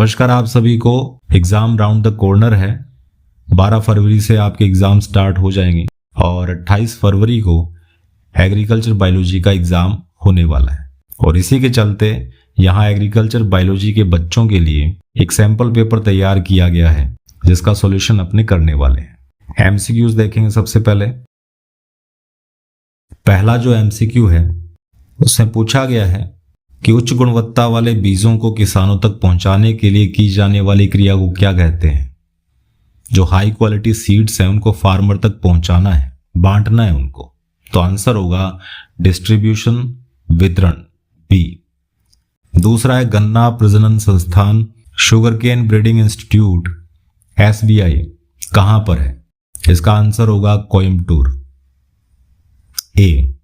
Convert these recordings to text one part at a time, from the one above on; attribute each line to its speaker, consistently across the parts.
Speaker 1: नमस्कार आप सभी को। एग्जाम राउंड द कॉर्नर है। 12 फरवरी से आपके एग्जाम स्टार्ट हो जाएंगे और 28 फरवरी को एग्रीकल्चर बायोलॉजी का एग्जाम होने वाला है। और इसी के चलते यहाँ एग्रीकल्चर बायोलॉजी के बच्चों के लिए एक सैंपल पेपर तैयार किया गया है जिसका सॉल्यूशन अपने करने वाले हैं। एमसीक्यूज देखेंगे। सबसे पहले पहला जो एमसीक्यू है उसमें पूछा गया है कि उच्च गुणवत्ता वाले बीजों को किसानों तक पहुंचाने के लिए की जाने वाली क्रिया को क्या कहते हैं। जो हाई क्वालिटी सीड्स हैं उनको फार्मर तक पहुंचाना है, बांटना है उनको। तो आंसर होगा डिस्ट्रीब्यूशन, वितरण, बी। दूसरा है गन्ना प्रजनन संस्थान शुगरकेन ब्रीडिंग इंस्टीट्यूट SBI कहां पर है। इसका आंसर होगा कोयम्बटूर, ए।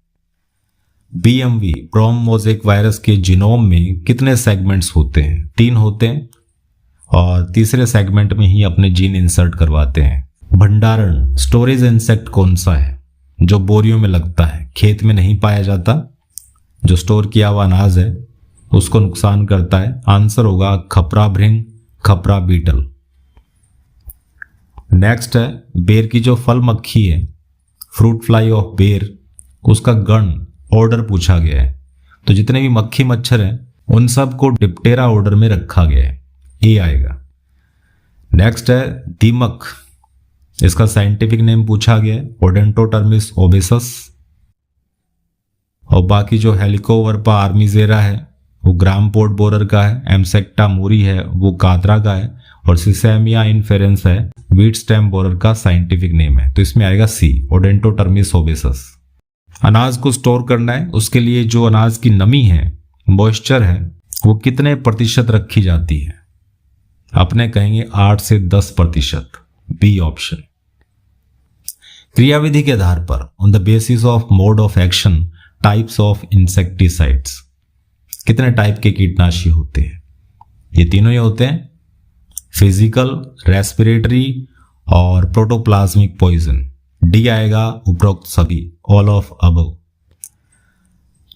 Speaker 1: BMV ब्रोम मोज़ेक वायरस के जीनोम में कितने सेगमेंट्स होते हैं? 3 होते हैं और तीसरे सेगमेंट में ही अपने जीन इंसर्ट करवाते हैं। भंडारण स्टोरेज इंसेक्ट कौन सा है जो बोरियों में लगता है, खेत में नहीं पाया जाता, जो स्टोर किया हुआ अनाज है उसको नुकसान करता है। आंसर होगा खपरा भृंग, खपरा बीटल। नेक्स्ट है बेर की जो फल मक्खी है, फ्रूट फ्लाई ऑफ बेर, उसका गण ऑर्डर पूछा गया है। तो जितने भी मक्खी मच्छर हैं उन सब को डिप्टेरा ऑर्डर में रखा गया है, ए आएगा। नेक्स्ट है दीमक, इसका साइंटिफिक नेम पूछा गया है ओडेंटोटर्मिस ओबेसस। और बाकी जो हेलिकोवर्पा आर्मीजेरा है वो ग्राम पोर्ट बोरर का है, एमसेक्टा मूरी है वो कादरा का है, और सिसेमिया इनफेरेंस है व्हीट स्टेम बोरर का साइंटिफिक नेम है। तो इसमें आएगा सी, ओडेंटोटर्मिस ओबेसस। अनाज को स्टोर करना है, उसके लिए जो अनाज की नमी है, मॉइस्चर है, वो कितने प्रतिशत रखी जाती है? अपने कहेंगे 8 से 10%, बी ऑप्शन। क्रियाविधि के आधार पर on the basis of mode of action types of insecticides, कितने टाइप के कीटनाशी होते हैं? ये तीनों ही होते हैं, फिजिकल, रेस्पिरेटरी और प्रोटोप्लाज्मिक पॉइजन। डी आएगा उपरोक्त सभी, ऑल ऑफ अबव।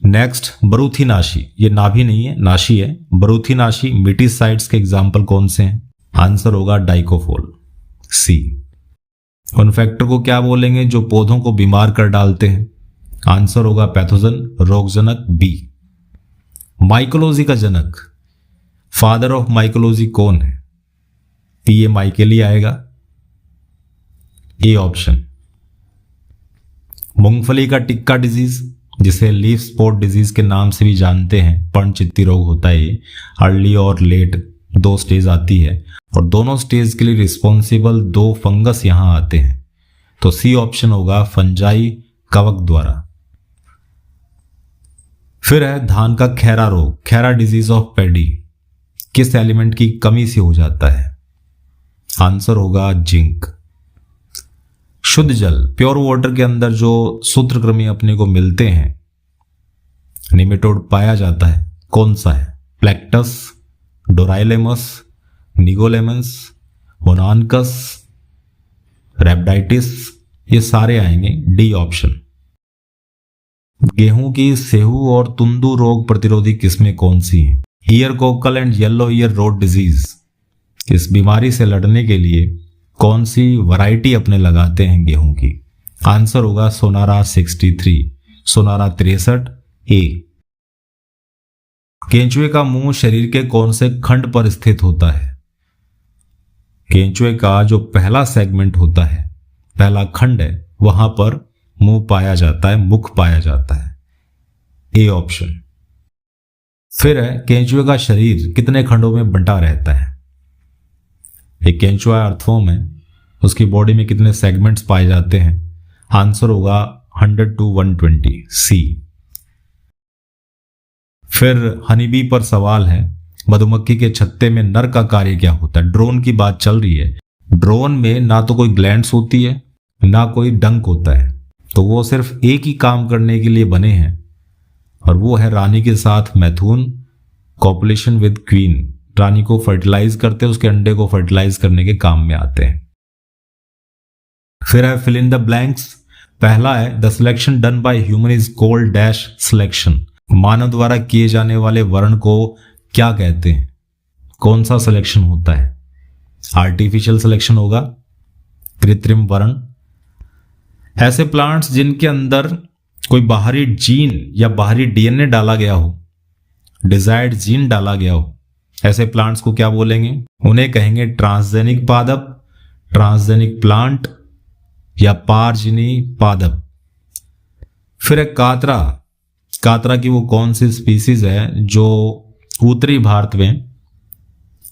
Speaker 1: नेक्स्ट बरूथीनाशी, ये नाभि नहीं है, नाशी है। बरूथीनाशी मिटीसाइड्स के एग्जाम्पल कौन से हैं? आंसर होगा डाइकोफोल, सी। उन फैक्टर को क्या बोलेंगे जो पौधों को बीमार कर डालते हैं? आंसर होगा पैथोजन, रोगजनक, बी। माइकोलॉजी का जनक, फादर ऑफ माइकोलॉजी कौन है? पीए माइकेली आएगा, ए ऑप्शन। मूंगफली का टिक्का डिजीज, जिसे लीफ स्पॉट डिजीज के नाम से भी जानते हैं, पर्णचित्ती रोग होता है। ये अर्ली और लेट 2 स्टेज आती है और दोनों स्टेज के लिए रिस्पॉन्सिबल 2 फंगस यहां आते हैं। तो सी ऑप्शन होगा, फंजाई कवक द्वारा। फिर है धान का खैरा रोग, खैरा डिजीज ऑफ पैडी, किस एलिमेंट की कमी से हो जाता है? आंसर होगा जिंक। शुद्ध जल, प्योर वाटर के अंदर जो सूत्रकृमि अपने को मिलते हैं, निमेटोड पाया जाता है, कौन सा है? प्लेक्टस, डोराइलेमस, निगोलेमस, मोनानकस, रेब्डाइटिस, ये सारे आएंगे, डी ऑप्शन। गेहूं की सेहू और तुंदू रोग प्रतिरोधी किस्में कौन सी हैं? Year Kokalla and yellow year road disease, इस बीमारी से लड़ने के लिए कौन सी वैरायटी अपने लगाते हैं गेहूं की? आंसर होगा सोनारा 63, सोनारा 63, ए। केंचुए का मुंह शरीर के कौन से खंड पर स्थित होता है? केंचुए का जो पहला सेगमेंट होता है, पहला खंड है, वहां पर मुंह पाया जाता है, मुख पाया जाता है, ए ऑप्शन। फिर है केंचुए का शरीर कितने खंडों में बंटा रहता है? एक केंचुआ अर्थवॉर्म है, उसकी बॉडी में कितने सेगमेंट्स पाए जाते हैं? आंसर होगा 100 to 120, सी। फिर हनीबी पर सवाल है, मधुमक्खी के छत्ते में नर का कार्य क्या होता है? ड्रोन की बात चल रही है। ड्रोन में ना तो कोई ग्लैंड्स होती है ना कोई डंक होता है, तो वो सिर्फ एक ही काम करने के लिए बने हैं और वो है रानी के साथ मैथुन, कॉपुलेशन विद क्वीन। रानी को फर्टिलाइज करते हैं, उसके अंडे को फर्टिलाइज करने के काम में आते हैं। फिर है फिल इन द ब्लैंक्स। पहला है the selection done by human is called dash selection. मानव द्वारा किए जाने वाले वर्ण को क्या कहते हैं? कौन सा सिलेक्शन होता है? आर्टिफिशियल सिलेक्शन होगा, कृत्रिम वर्ण। ऐसे प्लांट्स जिनके अंदर कोई बाहरी जीन या बाहरी डीएनए डाला गया हो, डिजायर्ड जीन डाला गया हो, ऐसे प्लांट्स को क्या बोलेंगे? उन्हें कहेंगे ट्रांसजेनिक पादप, ट्रांसजेनिक प्लांट या पारजीनी पादप। फिर एक कातरा। कातरा की वो कौन सी स्पीसीज है जो उत्तरी भारत में,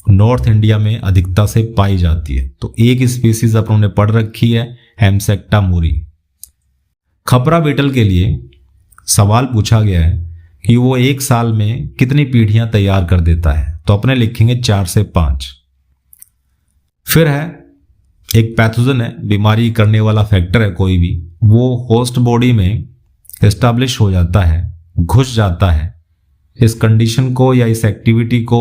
Speaker 1: नॉर्थ इंडिया में अधिकता से पाई जाती है? तो एक स्पीसीज अपन ने पढ़ रखी है, हेमसेक्टा मोरी। खपरा बीटल के लिए सवाल पूछा गया है कि वो एक साल में कितनी पीढ़ियां तैयार कर देता है? तो अपने लिखेंगे 4 से 5। फिर है एक पैथोजन है, बीमारी करने वाला फैक्टर है कोई भी, वो होस्ट बॉडी में एस्टैब्लिश हो जाता है, घुस जाता है। इस कंडीशन को या इस एक्टिविटी को,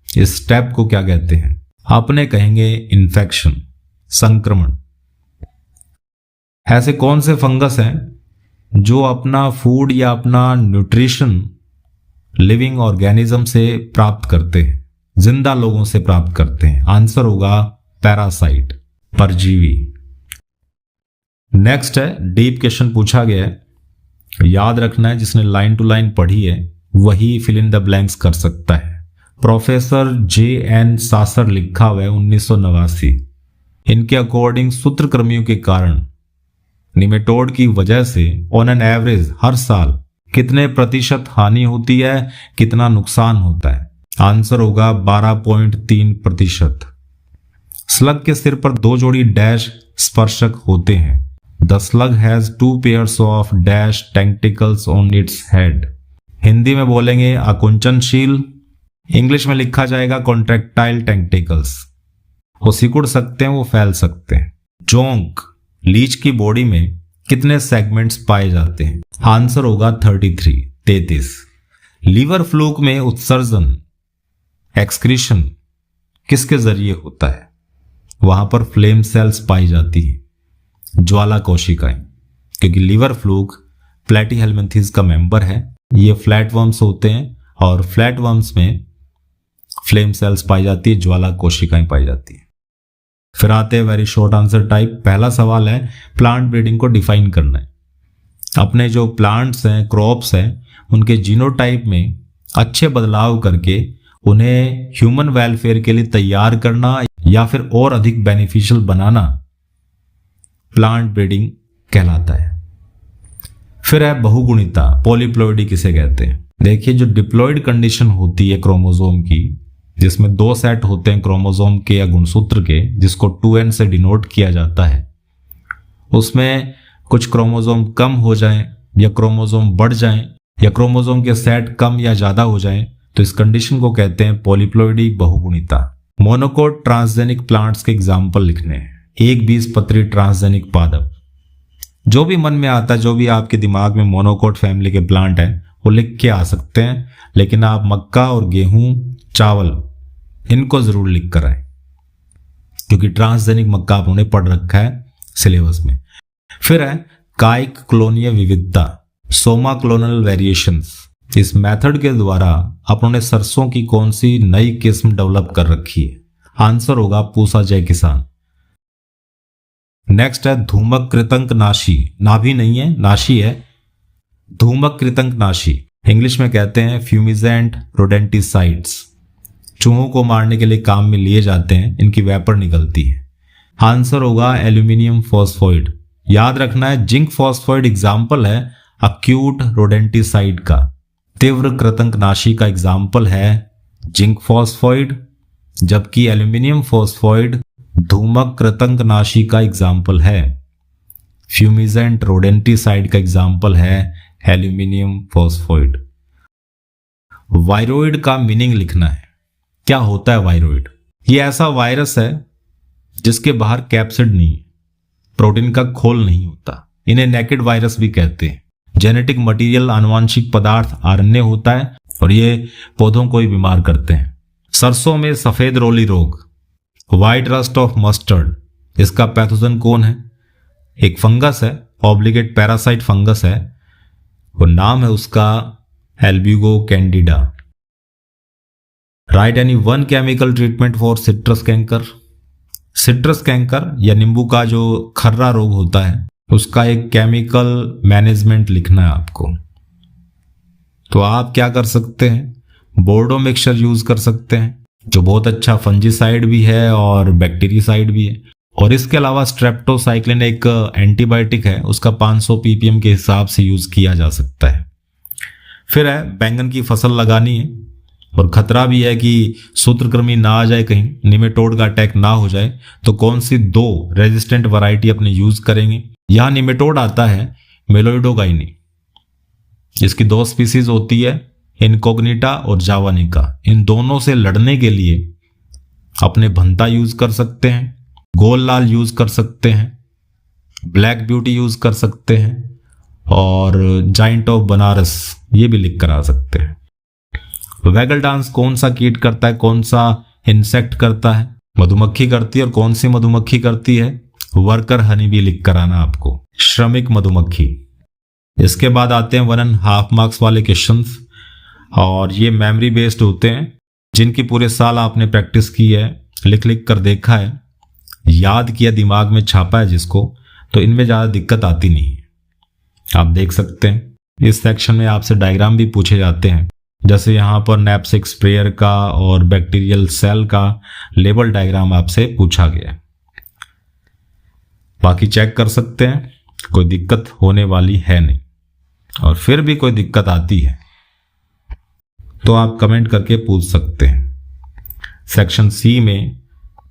Speaker 1: इस स्टेप को क्या कहते हैं? आपने कहेंगे इन्फेक्शन, संक्रमण। ऐसे कौन से फंगस हैं जो अपना फूड या अपना न्यूट्रिशन लिविंग ऑर्गेनिज्म से प्राप्त करते हैं, जिंदा लोगों से प्राप्त करते हैं? आंसर होगा पैरासाइट, परजीवी। नेक्स्ट है, डीप क्वेश्चन पूछा गया है, याद रखना है, जिसने लाइन टू लाइन पढ़ी है वही फिल इन द ब्लैंक्स कर सकता है। प्रोफेसर JN सासर लिखा हुआ है 1989। इनके अकॉर्डिंग सूत्रकृमियों के कारण, निमेटोड की वजह से ऑन एन एवरेज हर साल कितने प्रतिशत हानि होती है, कितना नुकसान होता है? आंसर होगा 12.3%। स्लग के सिर पर 2 जोड़ी डैश स्पर्शक होते हैं। The slug has 2 pairs of dash tentacles on its head. Hindi में बोलेंगे आकुंचनशील, इंग्लिश में लिखा जाएगा कॉन्ट्रैक्टाइल टेंटिकल्स। वो सिकुड़ सकते हैं, वो फैल सकते हैं। जोंक, लीच की बॉडी में कितने सेगमेंट्स पाए जाते हैं? आंसर होगा 33। लीवर फ्लूक में उत्सर्जन, एक्सक्रीशन किसके जरिए होता है? वहां पर फ्लेम सेल्स पाई जाती हैं, ज्वाला कोशिकाएं, क्योंकि लीवर फ्लूक प्लेटीहेल्मिन्थेस का मेंबर है। ये फ्लैटवर्म्स होते हैं और फ्लैटवर्म्स में फ्लेम सेल्स पाई जाती है, ज्वाला कोशिकाएं पाई जाती है। फिर आते हैं वेरी शॉर्ट आंसर टाइप। पहला सवाल है, प्लांट ब्रीडिंग को डिफाइन करना है। अपने जो प्लांट्स हैं, क्रॉप्स हैं, उनके जीनोटाइप में अच्छे बदलाव करके उन्हें ह्यूमन वेलफेयर के लिए तैयार करना या फिर और अधिक बेनिफिशियल बनाना प्लांट ब्रीडिंग कहलाता है। फिर है बहुगुणिता, पॉलीप्लॉइडी किसे कहते हैं? देखिए, जो डिप्लॉइड कंडीशन होती है क्रोमोसोम की, जिसमें 2 सेट होते हैं क्रोमोसोम के या गुणसूत्र के, जिसको 2n से डिनोट किया जाता है, उसमें कुछ क्रोमोसोम कम हो जाएं या क्रोमोसोम बढ़ जाएं या क्रोमोसोम के सेट कम या ज्यादा हो जाएं, तो इस कंडीशन को कहते हैं पॉलीप्लॉइडी, बहुगुणिता। मोनोकोट ट्रांसजेनिक प्लांट्स के एग्जाम्पल लिखने हैं। एक बीजपत्री ट्रांसजेनिक पादप। जो भी मन में आता है, जो भी आपके दिमाग में मोनोकोट फैमिली के प्लांट हैं, वो लिख के आ सकते हैं, लेकिन आप मक्का और गेहूं, चावल, इनको जरूर लिख कर आए, क्योंकि ट्रांसजेनिक मक्का आपने पढ़ रखा है सिलेबस में। फिर है कायिक क्लोनीय विविधता, सोमा क्लोनल वेरिएशंस। इस मेथड के द्वारा आपने सरसों की कौन सी नई किस्म डेवलप कर रखी है? आंसर होगा पूसा जय किसान। नेक्स्ट है धूमक कृतंक नाशी। नाभि नहीं है, नाशी है। धूमक कृतंक नाशी इंग्लिश में कहते हैं फ्यूमिजेंट रोडेंटिसाइड्स। चूहों को मारने के लिए काम में लिए जाते हैं, इनकी वेपर निकलती है। आंसर होगा एल्यूमिनियम फॉस्फोइड। याद रखना है, जिंक फॉस्फोइड एग्जाम्पल है अक्यूट रोडेंटिसाइड का। तीव्र कृतंकनाशी का एग्जाम्पल है जिंक फॉस्फोइड, जबकि एल्यूमिनियम फॉस्फोइड धूमक कृतंकनाशी का एग्जाम्पल है। फ्यूमिजेंट रोडेंटिसाइड का एग्जाम्पल है एल्यूमिनियम फॉस्फोइड। वायरोइड का मीनिंग लिखना है। क्या होता है वायरोइड? ये ऐसा वायरस है जिसके बाहर कैप्सिड नहीं है, प्रोटीन का खोल नहीं होता। इन्हें नेकेड वायरस भी कहते हैं। जेनेटिक मटेरियल, आनुवांशिक पदार्थ आरएनए होता है और ये पौधों को ही बीमार करते हैं। सरसों में सफेद रोली रोग, व्हाइट रस्ट ऑफ मस्टर्ड, इसका पैथोजन कौन है? एक फंगस है, ऑब्लिगेट पैरासाइट फंगस है, और नाम है उसका Albugo Candida. Right any one chemical treatment for citrus canker. Citrus canker या नींबू का जो खर्रा रोग होता है उसका एक केमिकल मैनेजमेंट लिखना है आपको। तो आप क्या कर सकते हैं, बोर्डो मिक्सचर यूज कर सकते हैं जो बहुत अच्छा फंजीसाइड भी है और बैक्टीरियासाइड भी है। और इसके अलावा स्ट्रेप्टोसाइक्लिन एक एंटीबायोटिक है, उसका 500 ppm के हिसाब से यूज किया जा सकता है। फिर है बैंगन की फसल लगानी है और खतरा भी है कि सूत्रकृमि ना आ जाए, कहीं निमेटोड का अटैक ना हो जाए, तो कौन सी 2 रेजिस्टेंट वैरायटी अपने यूज करेंगे। यहां निमेटोड आता है मेलोइडोगाइनी, इसकी 2 स्पीसीज होती है, इनकोग्निटा और जावानिका। इन दोनों से लड़ने के लिए अपने भंता यूज कर सकते हैं, गोल लाल यूज कर सकते हैं, ब्लैक ब्यूटी यूज कर सकते हैं और जाइंट ऑफ बनारस ये भी लिख कर आ सकते हैं। वैगल डांस कौन सा कीट करता है, कौन सा इंसेक्ट करता है, मधुमक्खी करती है। और कौन सी मधुमक्खी करती है, वर्कर हनी भी लिख कर आना आपको, श्रमिक मधुमक्खी। इसके बाद आते हैं 1.5 मार्क्स वाले क्वेश्चंस और ये मेमोरी बेस्ड होते हैं, जिनकी पूरे साल आपने प्रैक्टिस की है, लिख लिख कर देखा है, याद किया, दिमाग में छापा है जिसको, तो इनमें ज़्यादा दिक्कत आती नहीं है। आप देख सकते हैं इस सेक्शन में आपसे डायग्राम भी पूछे जाते हैं, जैसे यहाँ पर नैपसेक स्प्रेयर का और बैक्टीरियल सेल का लेबल डायग्राम आपसे पूछा गया है। बाकी चेक कर सकते हैं, कोई दिक्कत होने वाली है नहीं। और फिर भी कोई दिक्कत आती है तो आप कमेंट करके पूछ सकते हैं। सेक्शन सी में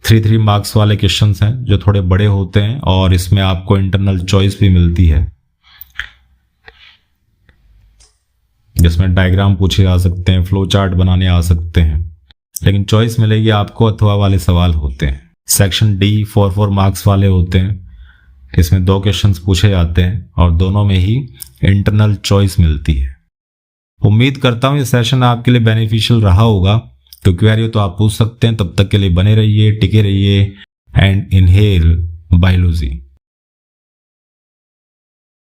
Speaker 1: 3 मार्क्स वाले क्वेश्चंस हैं जो थोड़े बड़े होते हैं और इसमें आपको इंटरनल चॉइस भी मिलती है, जिसमें डायग्राम पूछे जा सकते हैं, फ्लो चार्ट बनाने आ सकते हैं, लेकिन चॉइस मिलेगी आपको अथवा वाले सवाल होते हैं। सेक्शन डी 4 मार्क्स वाले होते हैं, इसमें 2 क्वेश्चंस पूछे जाते हैं और दोनों में ही इंटरनल चॉइस मिलती है। उम्मीद करता हूं ये सेशन आपके लिए बेनिफिशियल रहा होगा। तो क्वेरी हो तो आप पूछ सकते हैं। तब तक के लिए बने रहिए, टिके रहिए एंड इनहेल बायोलॉजी।